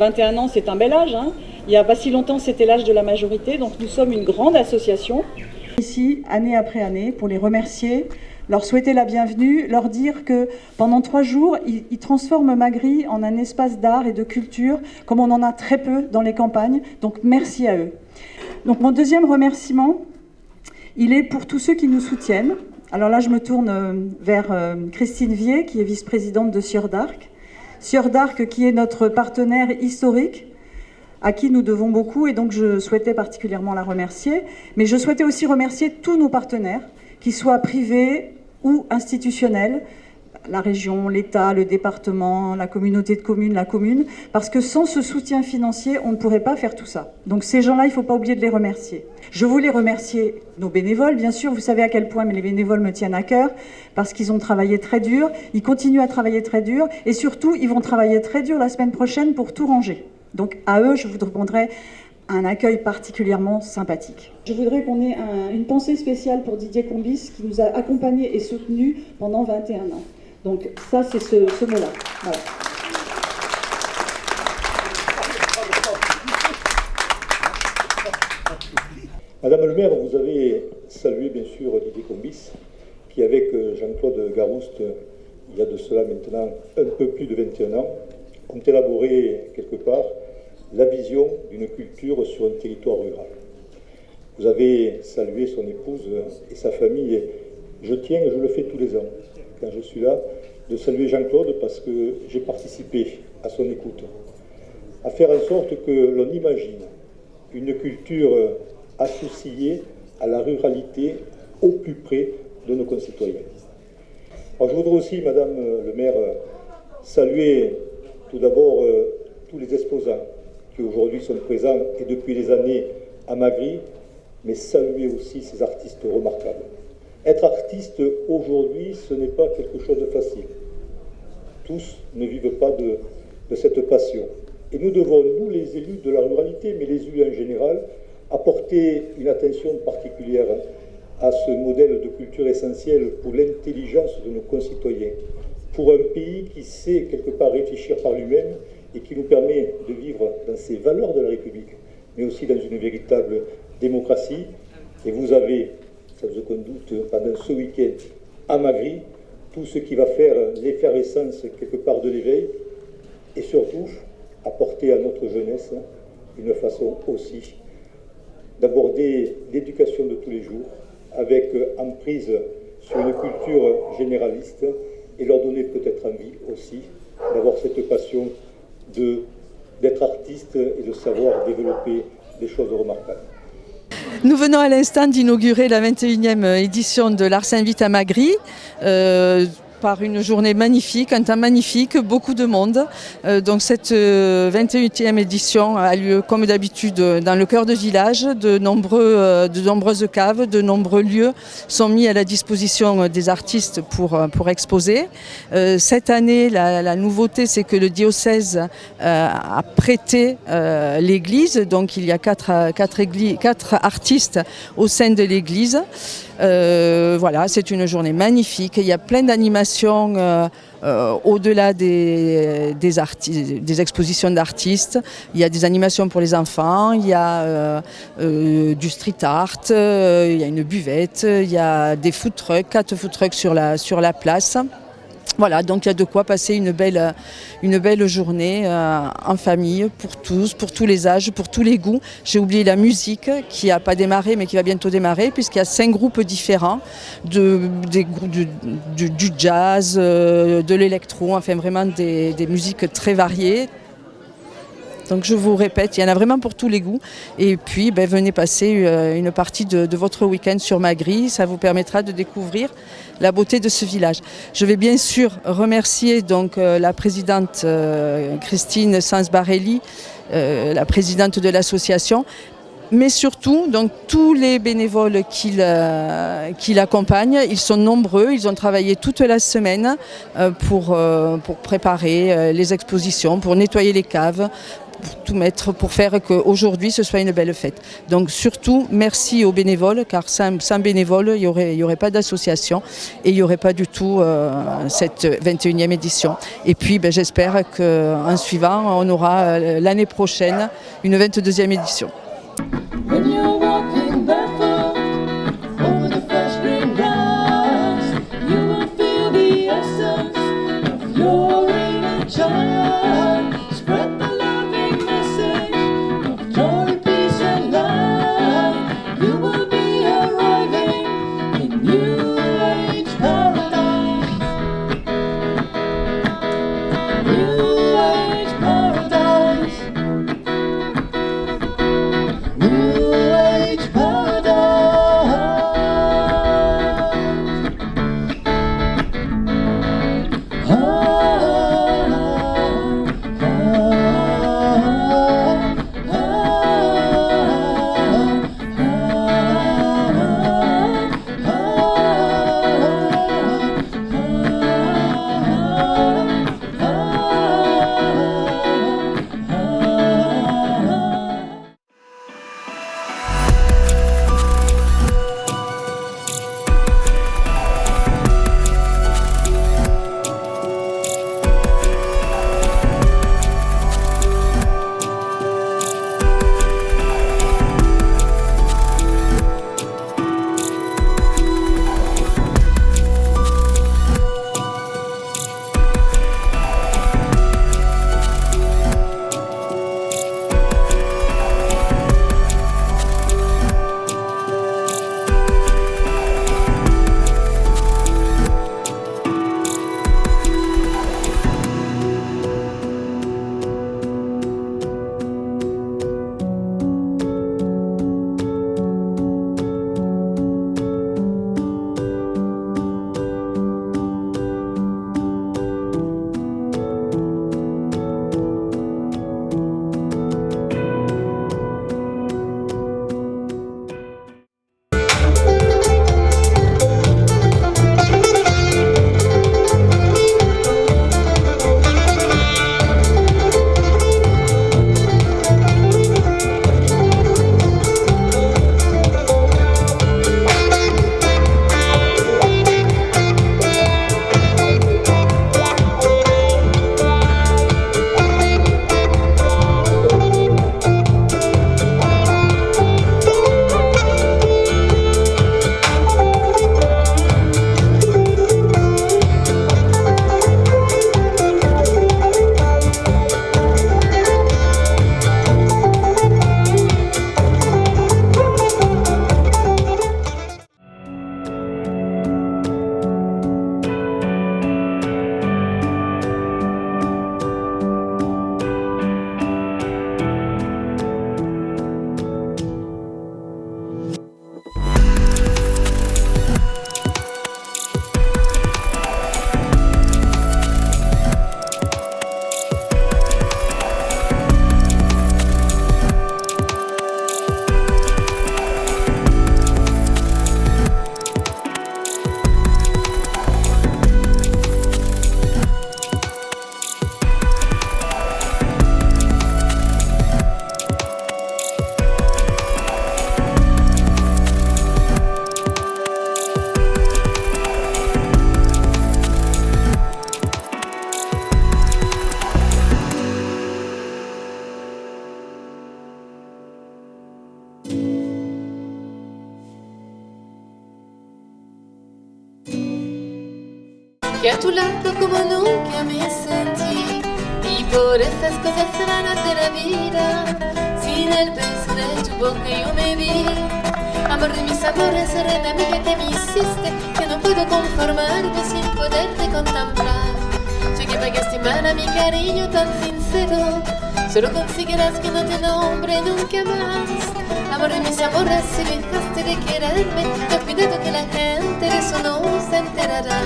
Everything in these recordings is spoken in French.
21 ans, c'est un bel âge, hein. Il n'y a pas si longtemps, c'était l'âge de la majorité, donc nous sommes une grande association. Ici, année après année, pour les remercier, leur souhaiter la bienvenue, leur dire que pendant 3 jours, ils transforment Magri en un espace d'art et de culture, comme on en a très peu dans les campagnes, donc merci à eux. Donc mon deuxième remerciement, il est pour tous ceux qui nous soutiennent. Alors là, je me tourne vers Christine Vier, qui est vice-présidente de Sieur d'Arc. Sieur d'Arc, qui est notre partenaire historique, à qui nous devons beaucoup, et donc je souhaitais particulièrement la remercier. Mais je souhaitais aussi remercier tous nos partenaires, qu'ils soient privés ou institutionnels, la région, l'État, le département, la communauté de communes, la commune, parce que sans ce soutien financier, on ne pourrait pas faire tout ça. Donc ces gens-là, il ne faut pas oublier de les remercier. Je voulais remercier nos bénévoles, bien sûr, vous savez à quel point les bénévoles me tiennent à cœur, parce qu'ils ont travaillé très dur, ils continuent à travailler très dur, et surtout, ils vont travailler très dur la semaine prochaine pour tout ranger. Donc à eux, je vous demanderai un accueil particulièrement sympathique. Je voudrais qu'on ait une pensée spéciale pour Didier Combis, qui nous a accompagnés et soutenus pendant 21 ans. Donc ça, c'est ce mot-là. Voilà. Madame le maire, vous avez salué bien sûr Didier Combis, qui avec Jean-Claude Garouste, il y a de cela maintenant un peu plus de 21 ans, ont élaboré quelque part la vision d'une culture sur un territoire rural. Vous avez salué son épouse et sa famille. Et je tiens, et je le fais tous les ans, quand je suis là, de saluer Jean-Claude parce que j'ai participé à son écoute, à faire en sorte que l'on imagine une culture associée à la ruralité au plus près de nos concitoyens. Alors, je voudrais aussi, Madame le maire, saluer tout d'abord tous les exposants qui aujourd'hui sont présents et depuis des années à Magri, mais saluer aussi ces artistes remarquables. Être artiste aujourd'hui, ce n'est pas quelque chose de facile. Tous ne vivent pas de cette passion. Et nous devons, nous les élus de la ruralité, mais les élus en général, apporter une attention particulière à ce modèle de culture essentiel pour l'intelligence de nos concitoyens, pour un pays qui sait quelque part réfléchir par lui-même et qui nous permet de vivre dans ces valeurs de la République, mais aussi dans une véritable démocratie. Et vous avez, sans aucun doute, pendant ce week-end à Magri, tout ce qui va faire l'effervescence quelque part de l'éveil et surtout apporter à notre jeunesse une façon aussi d'aborder l'éducation de tous les jours avec emprise sur une culture généraliste et leur donner peut-être envie aussi d'avoir cette passion d'être artiste et de savoir développer des choses remarquables. Nous venons à l'instant d'inaugurer la 21e édition de l'Ars Invite à Magri. Par une journée magnifique, un temps magnifique, beaucoup de monde. Donc cette 21e édition a lieu comme d'habitude dans le cœur de village. De nombreuses caves, de nombreux lieux sont mis à la disposition des artistes pour exposer. Cette année, la nouveauté, c'est que le diocèse a prêté l'église. Donc il y a quatre artistes au sein de l'église. Voilà, c'est une journée magnifique. Il y a plein d'animations au-delà des expositions d'artistes. Il y a des animations pour les enfants, il y a du street art, il y a une buvette, il y a des food trucks, 4 food trucks sur la place. Voilà, donc il y a de quoi passer une belle journée en famille, pour tous les âges, pour tous les goûts. J'ai oublié la musique qui n'a pas démarré mais qui va bientôt démarrer puisqu'il y a 5 groupes différents, du jazz, de l'électro, enfin vraiment des musiques très variées. Donc je vous répète, il y en a vraiment pour tous les goûts. Et puis venez passer une partie de votre week-end sur Magri, ça vous permettra de découvrir la beauté de ce village. Je vais bien sûr remercier donc la présidente Christine Sansbarelli, la présidente de l'association, mais surtout donc tous les bénévoles qui l'accompagnent. Ils sont nombreux, ils ont travaillé toute la semaine pour préparer les expositions, pour nettoyer les caves, tout mettre pour faire qu'aujourd'hui ce soit une belle fête. Donc surtout merci aux bénévoles, car sans bénévoles il y aurait pas d'association et il n'y aurait pas du tout cette 21e édition. Et puis j'espère qu'en suivant on aura l'année prochaine une 22e édition. When you're walking barefoot over the fresh green grass, you will feel the essence of your inner child. Spread the loving message of joy, peace and light. You will be arriving in New Age paradise. New Age paradise. New Age paradise. Que a tu lado como nunca me sentí, y por estas cosas raras de la vida, sin el beso de tu boca yo me vi. Amor de mis amores, reina mía que me hiciste, que no puedo conformarme sin poderte contemplar. Sé que pagaste mal a mi cariño tan sincero, solo conseguirás que no te nombre nunca más. Amor de mis amores, si dejaste de quererme, ten cuidado que la gente de eso no se enterará.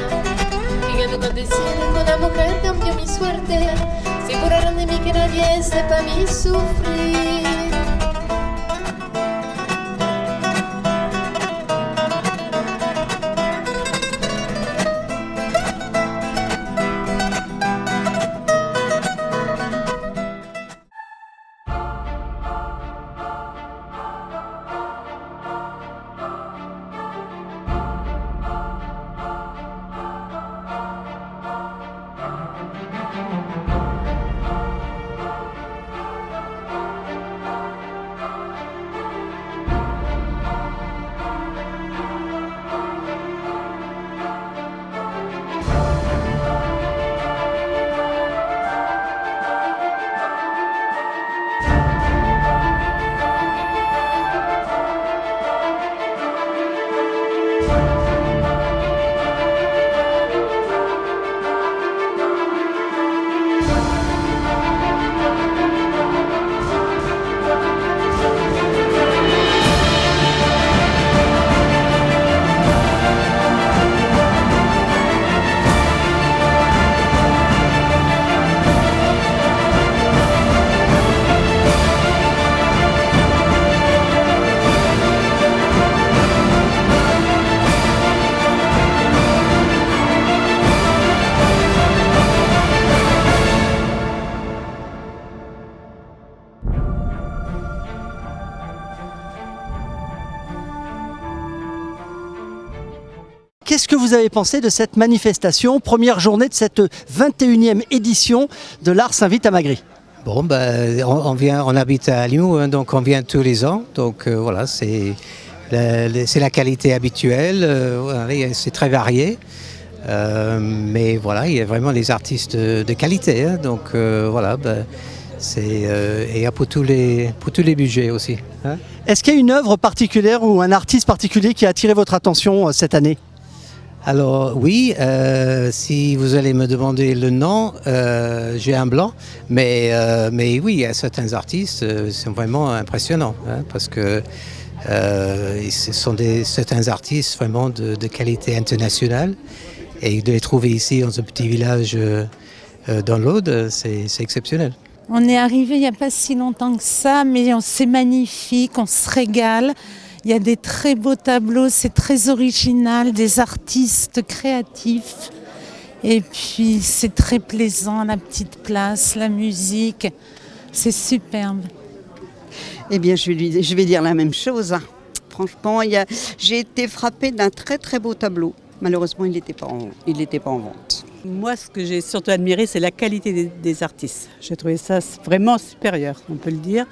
Que ando con decir con la mujer cambió mi suerte, se juraron de mí que nadie sepa mi sufrir. Qu'est-ce que vous avez pensé de cette manifestation, première journée de cette 21e édition de l'Art s'invite à Magri? Bon, on habite à Limoux, hein, donc on vient tous les ans. Donc voilà, c'est la qualité habituelle, voilà, c'est très varié. Mais voilà, il y a vraiment des artistes de qualité. Hein, donc voilà, et pour tous les budgets aussi. Hein. Est-ce qu'il y a une œuvre particulière ou un artiste particulier qui a attiré votre attention cette année? Alors oui, si vous allez me demander le nom, j'ai un blanc, mais oui, il y a certains artistes, sont vraiment impressionnants, hein, parce que ce sont certains artistes vraiment de qualité internationale, et de les trouver ici dans un petit village dans l'Aude, c'est exceptionnel. On est arrivé il n'y a pas si longtemps que ça, mais c'est magnifique, on se régale. Il y a des très beaux tableaux, c'est très original, des artistes créatifs. Et puis c'est très plaisant, la petite place, la musique, c'est superbe. Eh bien, je vais dire la même chose. Franchement, j'ai été frappée d'un très très beau tableau. Malheureusement, il n'était pas en vente. Moi, ce que j'ai surtout admiré, c'est la qualité des artistes. J'ai trouvé ça vraiment supérieur, on peut le dire.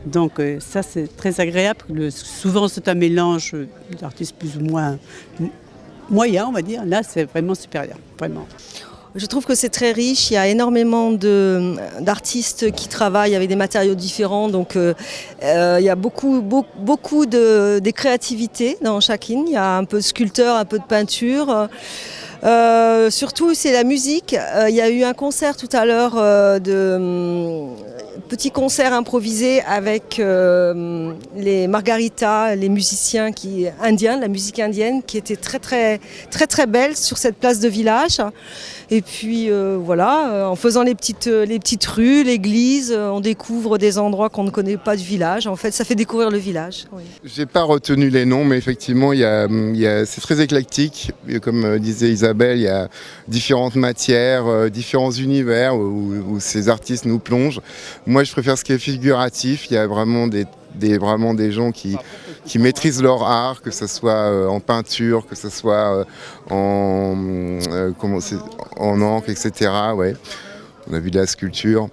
Donc ça, c'est très agréable. Souvent, c'est un mélange d'artistes plus ou moins moyens, on va dire. Là, c'est vraiment supérieur, vraiment. Je trouve que c'est très riche, il y a énormément d'artistes qui travaillent avec des matériaux différents, donc il y a beaucoup de créativité dans chacune. Il y a un peu de sculpteur, un peu de peinture. Surtout c'est la musique. Il y a eu un concert tout à l'heure, petit concert improvisé avec les Margarita, les musiciens indiens, la musique indienne qui était très belle sur cette place de village. Et puis voilà, en faisant les petites rues, l'église, on découvre des endroits qu'on ne connaît pas du village. En fait, ça fait découvrir le village. Oui. J'ai pas retenu les noms, mais effectivement, c'est très éclectique. Comme disait Isabelle, il y a différentes matières, différents univers où ces artistes nous plongent. Moi, je préfère ce qui est figuratif. Il y a vraiment des gens qui maîtrisent leur art, que ce soit en peinture, que ce soit en encre, etc. Ouais. On a vu de la sculpture.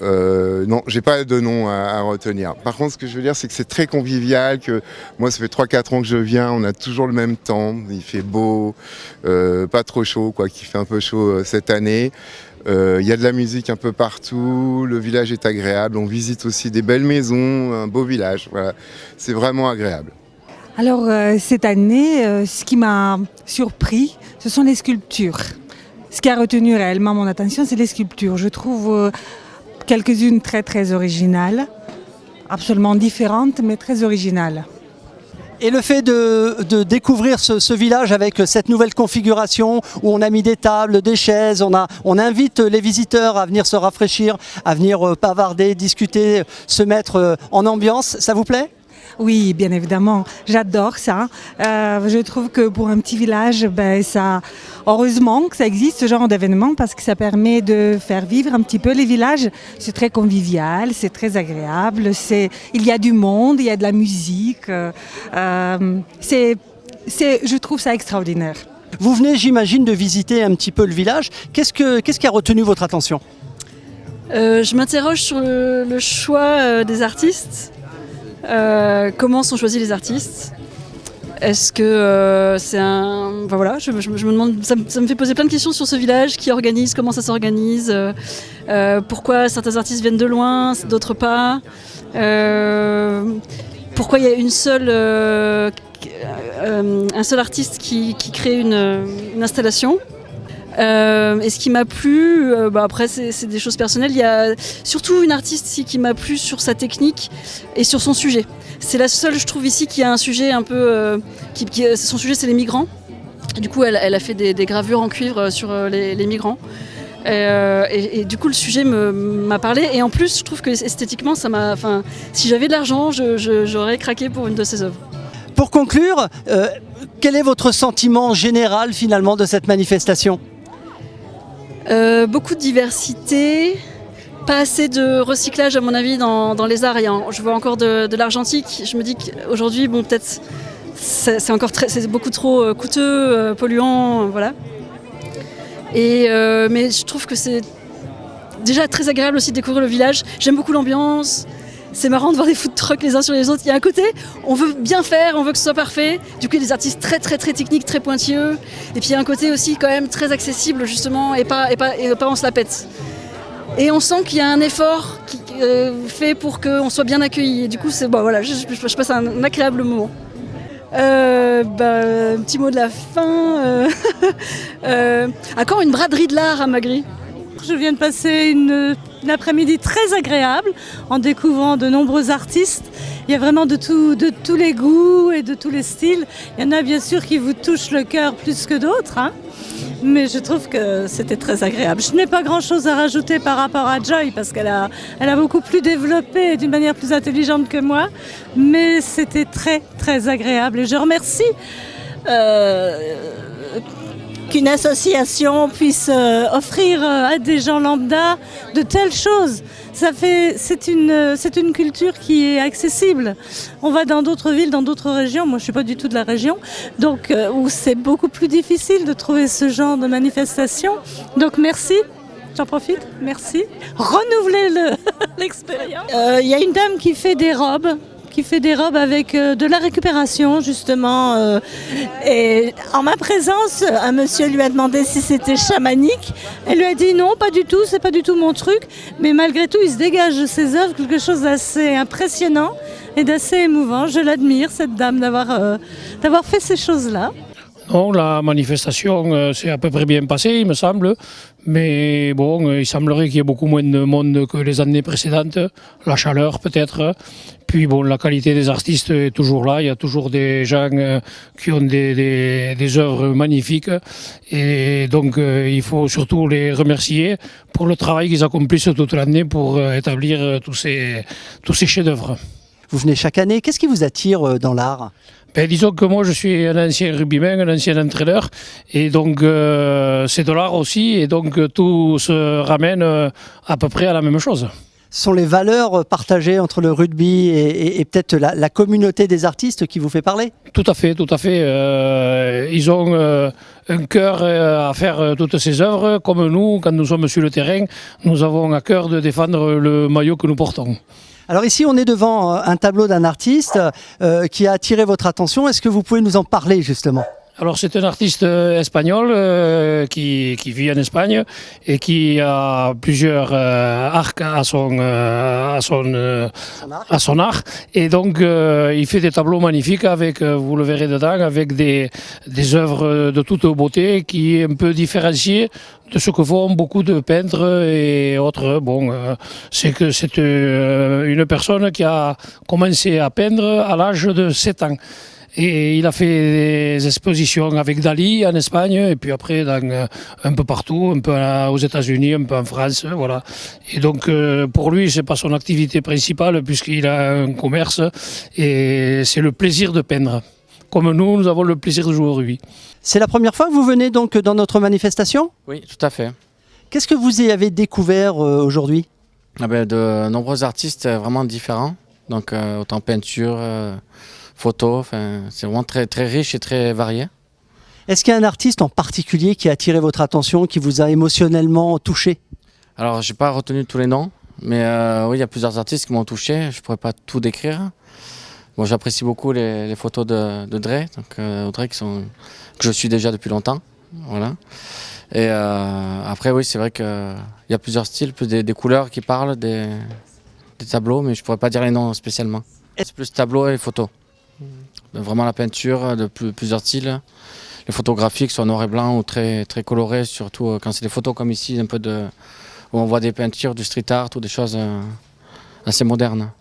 Non, j'ai pas de nom à retenir. Par contre, ce que je veux dire, c'est que c'est très convivial, que moi, ça fait 3-4 ans que je viens, on a toujours le même temps, il fait beau, pas trop chaud, quoi, qu'il fait un peu chaud cette année. Il y a de la musique un peu partout, le village est agréable, on visite aussi des belles maisons, un beau village, voilà. C'est vraiment agréable. Alors cette année, ce qui m'a surpris, ce sont les sculptures. Ce qui a retenu réellement mon attention, c'est les sculptures. Je trouve quelques-unes très originales, absolument différentes, mais très originales. Et le fait de découvrir ce village avec cette nouvelle configuration où on a mis des tables, des chaises, on invite les visiteurs à venir se rafraîchir, à venir bavarder, discuter, se mettre en ambiance, ça vous plaît ? Oui, bien évidemment, j'adore ça. Je trouve que pour un petit village, heureusement que ça existe ce genre d'événement parce que ça permet de faire vivre un petit peu les villages. C'est très convivial, c'est très agréable, il y a du monde, il y a de la musique. Je trouve ça extraordinaire. Vous venez, j'imagine, de visiter un petit peu le village. Qu'est-ce qui a retenu votre attention ? Je m'interroge sur le choix des artistes. Comment sont choisis les artistes? Est-ce que c'est un... Enfin, voilà, je me demande, ça me fait poser plein de questions sur ce village, qui organise, comment ça s'organise, pourquoi certains artistes viennent de loin, d'autres pas, pourquoi il y a un seul artiste qui crée une installation. Et ce qui m'a plu, après c'est des choses personnelles, il y a surtout une artiste ici qui m'a plu sur sa technique et sur son sujet. C'est la seule, je trouve, ici qui a un sujet un peu... son sujet, c'est les migrants. Du coup, elle a fait des gravures en cuivre sur les migrants. Et du coup, le sujet m'a parlé. Et en plus, je trouve que esthétiquement, si j'avais de l'argent, j'aurais craqué pour une de ses œuvres. Pour conclure, quel est votre sentiment général finalement de cette manifestation ? Beaucoup de diversité, pas assez de recyclage à mon avis dans les arts. Je vois encore de l'argentique. Je me dis qu'aujourd'hui, peut-être c'est beaucoup trop coûteux, polluant, voilà. Mais je trouve que c'est déjà très agréable aussi de découvrir le village. J'aime beaucoup l'ambiance. C'est marrant de voir des food trucks les uns sur les autres. Il y a un côté, on veut bien faire, on veut que ce soit parfait. Du coup, il y a des artistes très techniques, très pointilleux. Et puis il y a un côté aussi quand même très accessible justement et pas on se la pète. Et on sent qu'il y a un effort fait pour qu'on soit bien accueillis. Et du coup, voilà, je passe un agréable moment. Un petit mot de la fin. Encore une braderie de l'art à Magri. Je viens de passer une après-midi très agréable en découvrant de nombreux artistes. Il y a vraiment de tous les goûts et de tous les styles. Il y en a bien sûr qui vous touchent le cœur plus que d'autres, hein. Mais je trouve que c'était très agréable. Je n'ai pas grand-chose à rajouter par rapport à Joy parce qu'elle a beaucoup plus développé d'une manière plus intelligente que moi. Mais c'était très agréable et je remercie qu'une association puisse offrir à des gens lambda de telles choses. C'est une culture qui est accessible. On va dans d'autres villes, dans d'autres régions. Moi, je ne suis pas du tout de la région, donc où c'est beaucoup plus difficile de trouver ce genre de manifestation. Donc merci. J'en profite, merci. Renouvelez l'expérience. Il y a une dame qui fait des robes avec de la récupération justement et en ma présence un monsieur lui a demandé si c'était chamanique. Elle lui a dit non, pas du tout, c'est pas du tout mon truc, mais malgré tout il se dégage de ses œuvres quelque chose d'assez impressionnant et d'assez émouvant. Je l'admire cette dame d'avoir fait ces choses-là. Non, la manifestation s'est à peu près bien passée, il me semble. Mais bon, il semblerait qu'il y ait beaucoup moins de monde que les années précédentes. La chaleur peut-être. Puis bon, la qualité des artistes est toujours là. Il y a toujours des gens qui ont des œuvres magnifiques. Et donc, il faut surtout les remercier pour le travail qu'ils accomplissent toute l'année pour établir tous ces chefs-d'œuvre. Vous venez chaque année. Qu'est-ce qui vous attire dans l'art ? Disons que moi je suis un ancien rugbyman, un ancien entraîneur et donc c'est de l'art aussi et donc tout se ramène à peu près à la même chose. Ce sont les valeurs partagées entre le rugby et peut-être la communauté des artistes qui vous fait parler ? Tout à fait. Ils ont un cœur à faire toutes ces œuvres comme nous, quand nous sommes sur le terrain, nous avons à cœur de défendre le maillot que nous portons. Alors ici, on est devant un tableau d'un artiste qui a attiré votre attention. Est-ce que vous pouvez nous en parler justement ? Alors c'est un artiste espagnol qui vit en Espagne et qui a plusieurs arcs à son arc. Et donc il fait des tableaux magnifiques avec, vous le verrez dedans, avec des œuvres de toute beauté qui est un peu différenciées de ce que font beaucoup de peintres et autres. C'est que c'est une personne qui a commencé à peindre à l'âge de 7 ans. Et il a fait des expositions avec Dali en Espagne et puis après un peu partout, un peu aux États-Unis, un peu en France, voilà. Et donc pour lui, c'est pas son activité principale puisqu'il a un commerce et c'est le plaisir de peindre. Comme nous avons le plaisir de jouer au rugby. C'est la première fois que vous venez donc dans notre manifestation ? Oui, tout à fait. Qu'est-ce que vous y avez découvert aujourd'hui ? De nombreux artistes vraiment différents, donc autant peinture, photo, c'est vraiment très riche et très varié. Est-ce qu'il y a un artiste en particulier qui a attiré votre attention, qui vous a émotionnellement touché ? Alors, je n'ai pas retenu tous les noms, mais oui, il y a plusieurs artistes qui m'ont touché, je ne pourrais pas tout décrire. Bon, j'apprécie beaucoup les photos de Dre, Dre que je suis déjà depuis longtemps. Voilà. Et après, oui, c'est vrai qu'il y a plusieurs styles, plus des couleurs qui parlent, des tableaux, mais je ne pourrais pas dire les noms spécialement. C'est plus tableaux et photos. Vraiment la peinture de plusieurs styles. Les photographiques soit noir et blanc ou très colorés, surtout quand c'est des photos comme ici, où on voit des peintures, du street art ou des choses assez modernes.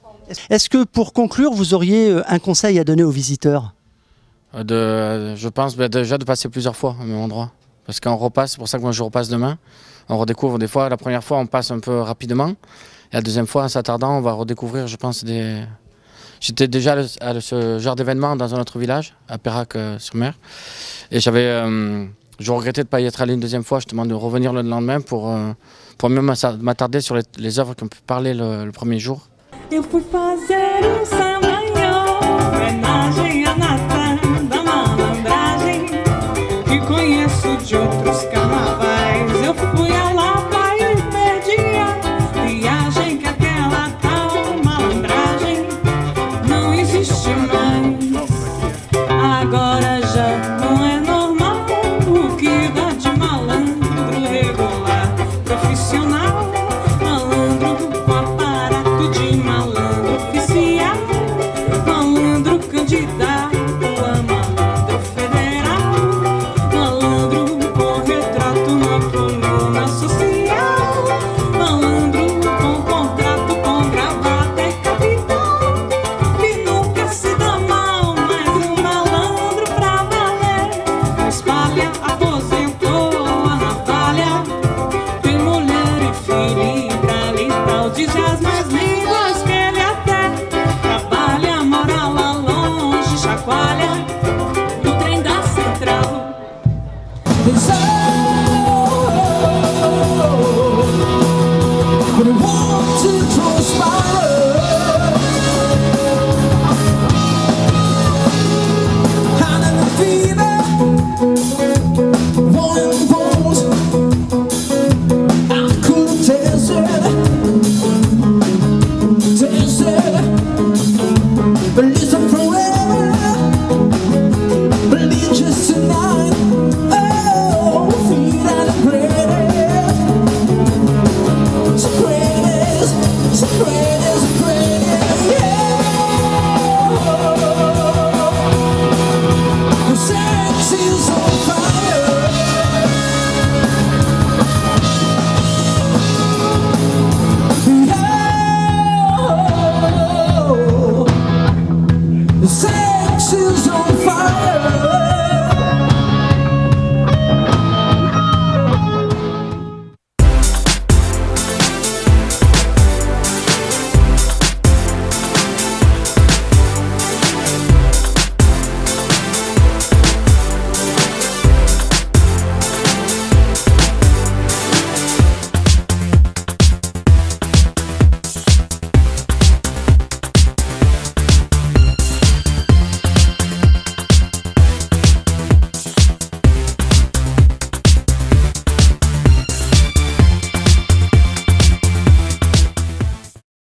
Est-ce que pour conclure, vous auriez un conseil à donner aux visiteurs ? Je pense déjà de passer plusieurs fois au même endroit. Parce qu'on repasse, c'est pour ça que moi je repasse demain. On redécouvre des fois, la première fois on passe un peu rapidement. Et la deuxième fois, en s'attardant, on va redécouvrir, je pense, J'étais déjà à ce genre d'événement dans un autre village, à Perrac-sur-Mer. Et je regrettais de ne pas y être allé une deuxième fois, justement de revenir le lendemain pour mieux m'attarder sur les œuvres qu'on peut parler le premier jour. Eu fui fazer um samba, homenagem a Natan. de outros carnavais. Eu fui a Lapa e perdi a viagem, que aquela tal malandragem não existe mais. Agora já não é normal o que dá de malandro regular, profissional, malandro com aparato de malandro oficial, malandro candidato a malandro federal, malandro com retrato na coluna social, malandro com contrato com gravata e capital, que nunca se dá mal, mas um malandro pra valer, espalha, aposentou a navalha, tem mulher e filho e tal, diz as mais lindas que ele até trabalha, mora lá longe, chacoalha no trem da central.